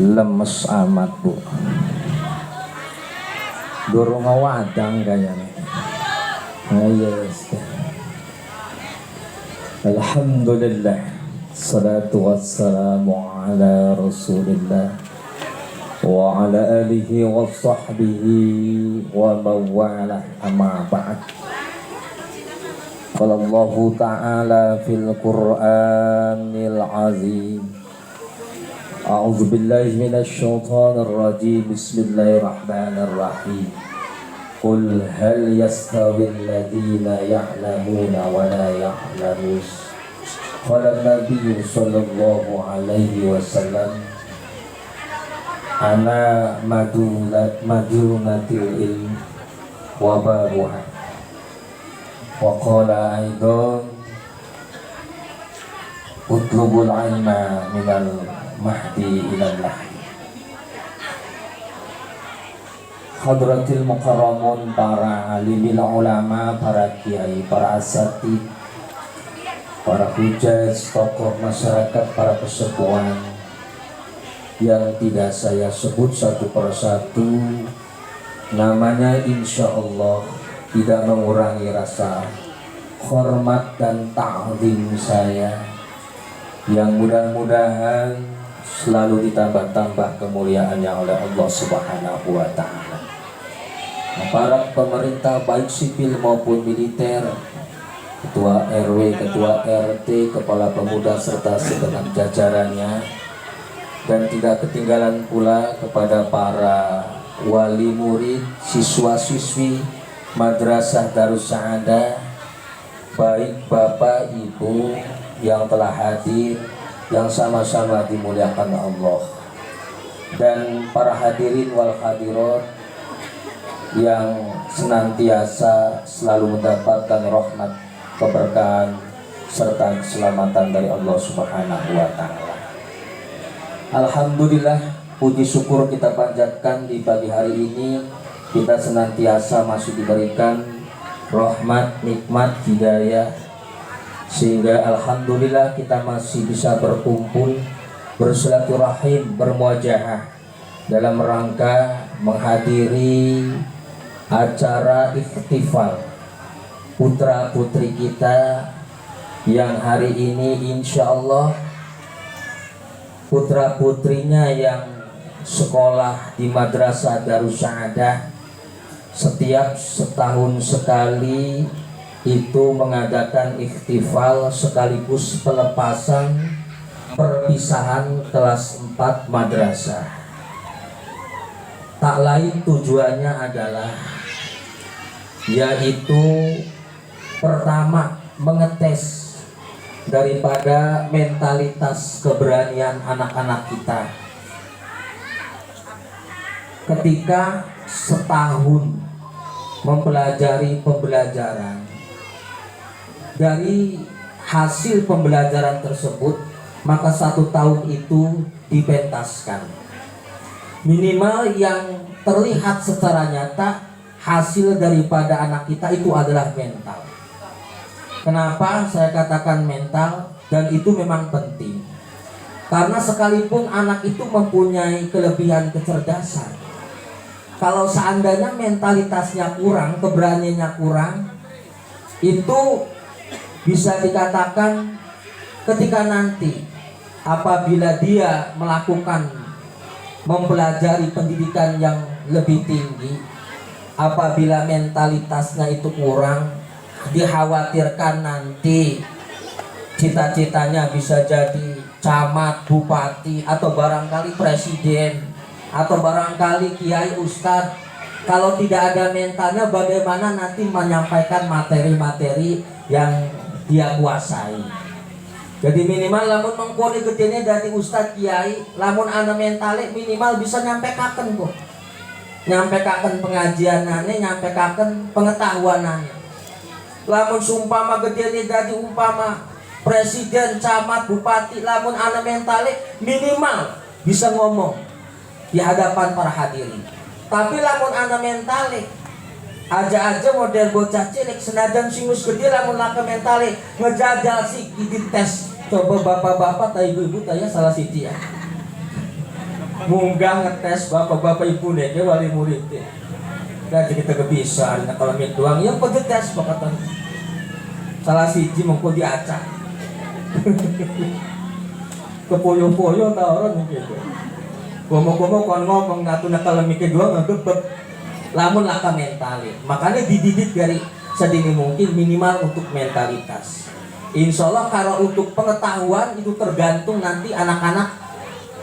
Lemes amat bu, durung wadang kayaknya. Yes. Alhamdulillah, salatu wassalamu ala rasulillah wa ala alihi wa sahbihi wa mawalah, amma ba'd. Qala Allah ta'ala fil Qur'anil azim, a'udzu billahi minasy syaithanir rajim, bismillahirrahmanirrahim. Qul hal yastawil ladzina ya'lamuna wa la ya'lamun. Qala Nabi sallallahu alaihi wasallam, ana madunatil ilm wa babuha. Wa qala aidan, utlubul ilma minal mahdi ilal lahdi. Hadratil mukarramun, para alimil ulama, para kiai, para asatid, para hujaj, tokoh masyarakat, para pesepuan yang tidak saya sebut satu persatu namanya, insya Allah tidak mengurangi rasa hormat dan ta'zim saya, yang mudah-mudahan selalu ditambah-tambah kemuliaannya oleh Allah Subhanahu wa Ta'ala. Aparat pemerintah baik sipil maupun militer, ketua RW, ketua RT, kepala pemuda serta segenap jajarannya, dan tidak ketinggalan pula kepada para wali murid, siswa-siswi Madrasah Darus Sa'adah, baik Bapak Ibu yang telah hadir, yang sama-sama dimuliakan Allah, dan para hadirin wal hadirat yang senantiasa selalu mendapatkan rahmat, keberkahan serta keselamatan dari Allah Subhanahu wa Ta'ala. Alhamdulillah, puji syukur kita panjatkan di pagi hari ini, kita senantiasa masih diberikan rahmat, nikmat, hidayah, sehingga alhamdulillah kita masih bisa berkumpul, bersilaturahim, bermuajahah dalam rangka menghadiri acara ikhtifal putra putri kita yang hari ini insya Allah putra putrinya yang sekolah di Madrasah Darus Sa'adah setiap setahun sekali itu mengadakan ikhtifal sekaligus pelepasan perpisahan kelas 4 madrasah. Tak lain tujuannya adalah yaitu pertama mengetes daripada mentalitas keberanian anak-anak kita ketika setahun mempelajari pembelajaran. Dari hasil pembelajaran tersebut, maka 1 tahun itu dipentaskan. Minimal yang terlihat secara nyata hasil daripada anak kita itu adalah mental. Kenapa saya katakan mental? Dan itu memang penting, karena sekalipun anak itu mempunyai kelebihan kecerdasan, kalau seandainya mentalitasnya kurang, keberaniannya kurang, itu bisa dikatakan ketika nanti apabila dia melakukan mempelajari pendidikan yang lebih tinggi, apabila mentalitasnya itu kurang, dikhawatirkan nanti cita-citanya bisa jadi camat, bupati, atau barangkali presiden, atau barangkali kiai, ustadz. Kalau tidak ada mentalnya, bagaimana nanti menyampaikan materi-materi yang dia kuasai? Jadi minimal lamun mengkoni gedene dari ustadz kiai, lamun ana mentale minimal bisa nyampekaken kok. Nyampekaken pengajianane, nyampekaken pengetahuanane. Lamun sumpama gedene dari umpama presiden, camat, bupati, lamun ana mentale minimal bisa ngomong di hadapan para hadirin. Tapi lamun ana mentale aja model bocah cilik senajan singus gede, lamun laka mentale ngejajal sih di tes. Coba bapak-bapak, ibu-ibu tanya salah siji ya. munggah ngetes bapak-bapak ibu deh wali murid deh. Dan kita kebiasaan nah kalau mit doang yang pergi tes pakatan salah siji mengko diacak kepoyo-poyo tau orang gitu ngomong-ngomong kon ngomong natuna kalau mikir doang ngegebek lamun laka mentali makanya dididik dari sedini mungkin minimal untuk mentalitas. Insya Allah kalau untuk pengetahuan itu tergantung nanti anak-anak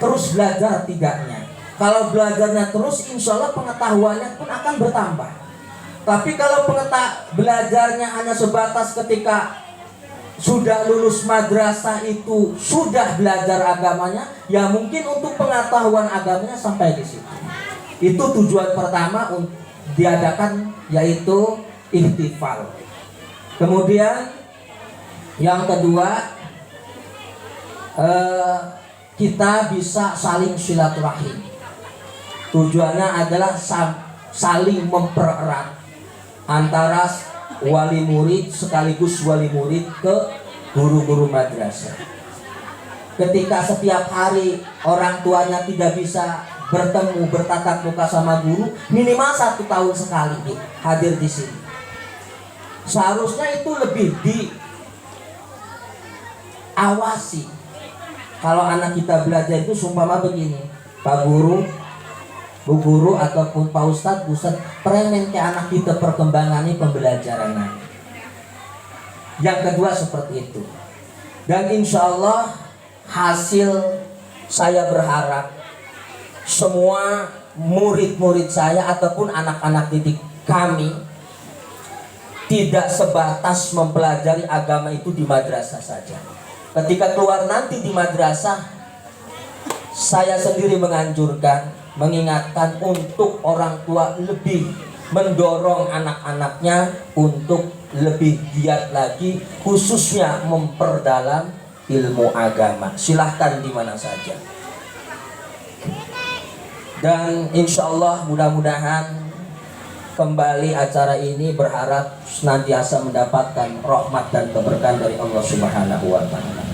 terus belajar tidaknya. Kalau belajarnya terus, insya Allah pengetahuannya pun akan bertambah. Tapi kalau belajarnya hanya sebatas ketika sudah lulus madrasah itu sudah belajar agamanya, ya mungkin untuk pengetahuan agamanya sampai di situ. Itu tujuan pertama diadakan yaitu ihtifal. Kemudian yang kedua, kita bisa saling silaturahim. Tujuannya adalah saling mempererat antara wali murid sekaligus wali murid ke guru-guru madrasah. Ketika setiap hari orang tuanya tidak bisa bertemu bertatap muka sama guru, minimal 1 tahun sekali hadir di sini. Seharusnya itu lebih diawasi. Kalau anak kita belajar itu sumpama begini, Pak Guru, Bu Guru ataupun Pak Ustadz, Ustadz premen ke anak kita perkembangan pembelajaran. Yang kedua seperti itu. Dan insya Allah hasil saya berharap semua murid-murid saya ataupun anak-anak didik kami tidak sebatas mempelajari agama itu di madrasah saja. Ketika keluar nanti di madrasah, saya sendiri menganjurkan, mengingatkan untuk orang tua lebih mendorong anak-anaknya untuk lebih giat lagi, khususnya memperdalam ilmu agama. Silahkan di mana saja. Dan insya Allah mudah-mudahan kembali acara ini berharap senantiasa mendapatkan rahmat dan keberkahan dari Allah Subhanahu wa Ta'ala.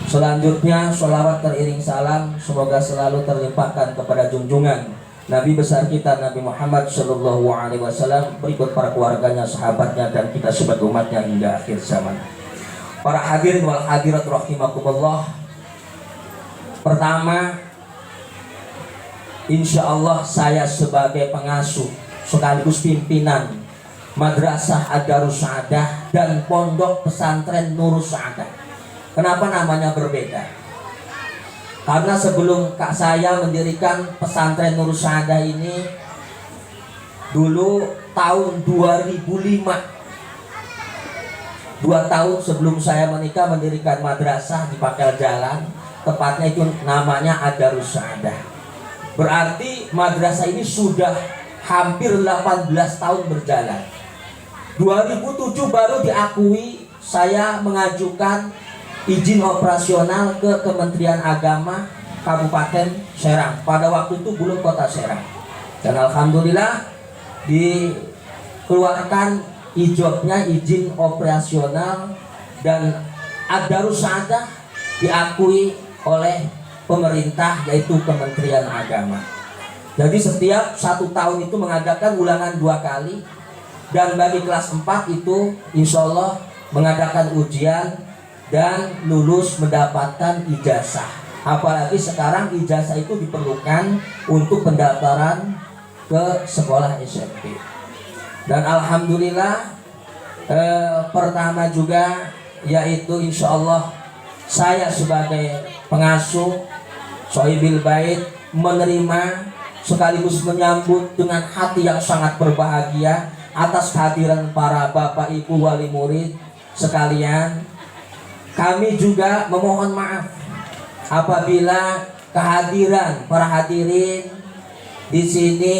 Selanjutnya sholawat teriring salam semoga selalu terlimpahkan kepada junjungan Nabi besar kita Nabi Muhammad Shallallahu Alaihi Wasallam, berikut para keluarganya, sahabatnya, dan kita sebagai umatnya hingga akhir zaman. Para hadirin wal hadirat rahimakumullah. Pertama, insya Allah saya sebagai pengasuh sekaligus pimpinan Madrasah Ad-Darus Sa'adah dan Pondok Pesantren Nurus Sa'adah. Kenapa namanya berbeda? Karena sebelum kak saya mendirikan pesantren Nurus Sa'adah ini dulu tahun 2005, 2 tahun sebelum saya menikah, mendirikan madrasah di Pakel Jalan, tepatnya itu namanya Ad-Darus Sa'adah. Berarti madrasah ini sudah hampir 18 tahun berjalan. 2007 baru diakui, saya mengajukan izin operasional ke Kementerian Agama Kabupaten Serang. Pada waktu itu belum Kota Serang. Dan alhamdulillah dikeluarkan ijobnya, izin operasional, dan Ad-Darus Sa'adah diakui oleh pemerintah yaitu Kementerian Agama. Jadi setiap 1 tahun itu mengadakan ulangan 2 kali, dan bagi kelas 4 itu insya Allah mengadakan ujian dan lulus mendapatkan ijazah. Apalagi sekarang ijazah itu diperlukan untuk pendaftaran ke sekolah SMP. Dan alhamdulillah pertama juga yaitu insya Allah saya sebagai pengasuh Sohibil Bait menerima sekaligus menyambut dengan hati yang sangat berbahagia atas kehadiran para bapak ibu wali murid sekalian. Kami juga memohon maaf apabila kehadiran para hadirin di sini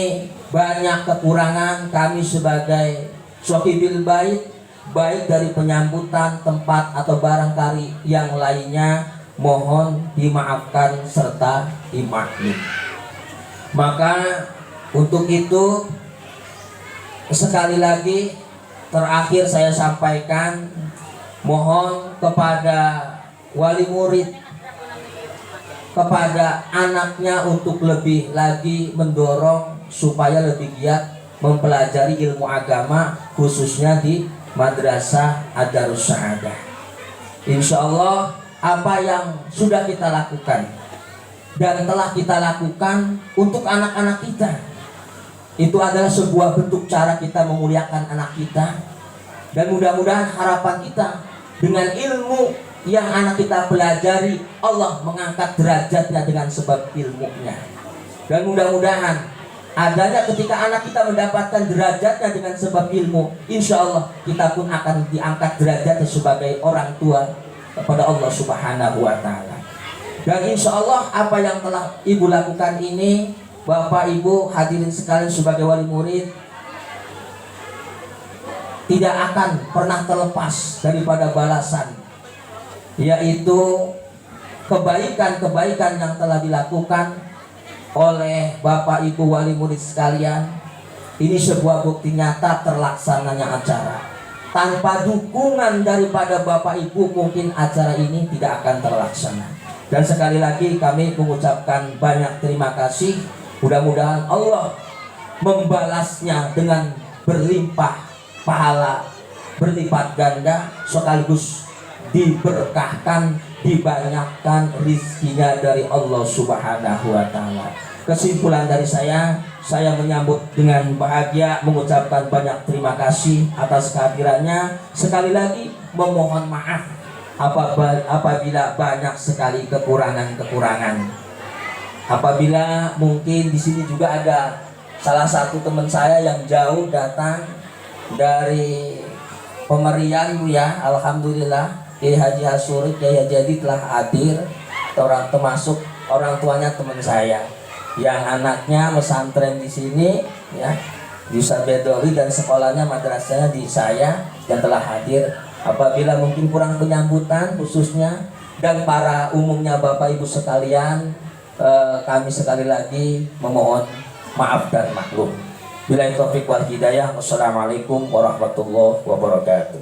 banyak kekurangan. Kami sebagai Sohibil Bait, baik dari penyambutan, tempat, atau barangkali yang lainnya, mohon dimaafkan serta dimaklumi. Maka untuk itu sekali lagi terakhir saya sampaikan, mohon kepada wali murid kepada anaknya untuk lebih lagi mendorong supaya lebih giat mempelajari ilmu agama, khususnya di Madrasah Ad-Darus Sa'adah. Insya Allah apa yang sudah kita lakukan dan telah kita lakukan untuk anak-anak kita, itu adalah sebuah bentuk cara kita memuliakan anak kita. Dan mudah-mudahan harapan kita dengan ilmu yang anak kita pelajari, Allah mengangkat derajatnya dengan sebab ilmunya. Dan mudah-mudahan adanya ketika anak kita mendapatkan derajatnya dengan sebab ilmu, insya Allah kita pun akan diangkat derajatnya sebagai orang tua kepada Allah Subhanahu wa Ta'ala. Dan insya Allah apa yang telah ibu lakukan ini, Bapak Ibu hadirin sekalian sebagai wali murid, tidak akan pernah terlepas daripada balasan, yaitu kebaikan-kebaikan yang telah dilakukan oleh Bapak Ibu wali murid sekalian. Ini sebuah bukti nyata terlaksananya acara. Tanpa dukungan daripada Bapak Ibu mungkin acara ini tidak akan terlaksana. Dan sekali lagi kami mengucapkan banyak terima kasih. Mudah-mudahan Allah membalasnya dengan berlimpah pahala, berlipat ganda, sekaligus diberkahkan, dibanyakkan rizkinya dari Allah Subhanahu wa Ta'ala. Kesimpulan dari saya menyambut dengan bahagia, mengucapkan banyak terima kasih atas kehadirannya. Sekali lagi memohon maaf apabila banyak sekali kekurangan-kekurangan. Apabila mungkin di sini juga ada salah satu teman saya yang jauh datang dari Pemerian, ya, alhamdulillah Kiai Haji Hasurit, Kiai Haji Adi telah hadir. Termasuk orang tuanya teman saya yang anaknya pesantren di sini, ya, di Sabedowi, dan sekolahnya madrasahnya di saya, yang telah hadir. Apabila mungkin kurang penyambutan khususnya dan para umumnya Bapak Ibu sekalian, kami sekali lagi memohon maaf dan maklum. Billahi taufiq wal hidayah. Wassalamualaikum warahmatullahi wabarakatuh.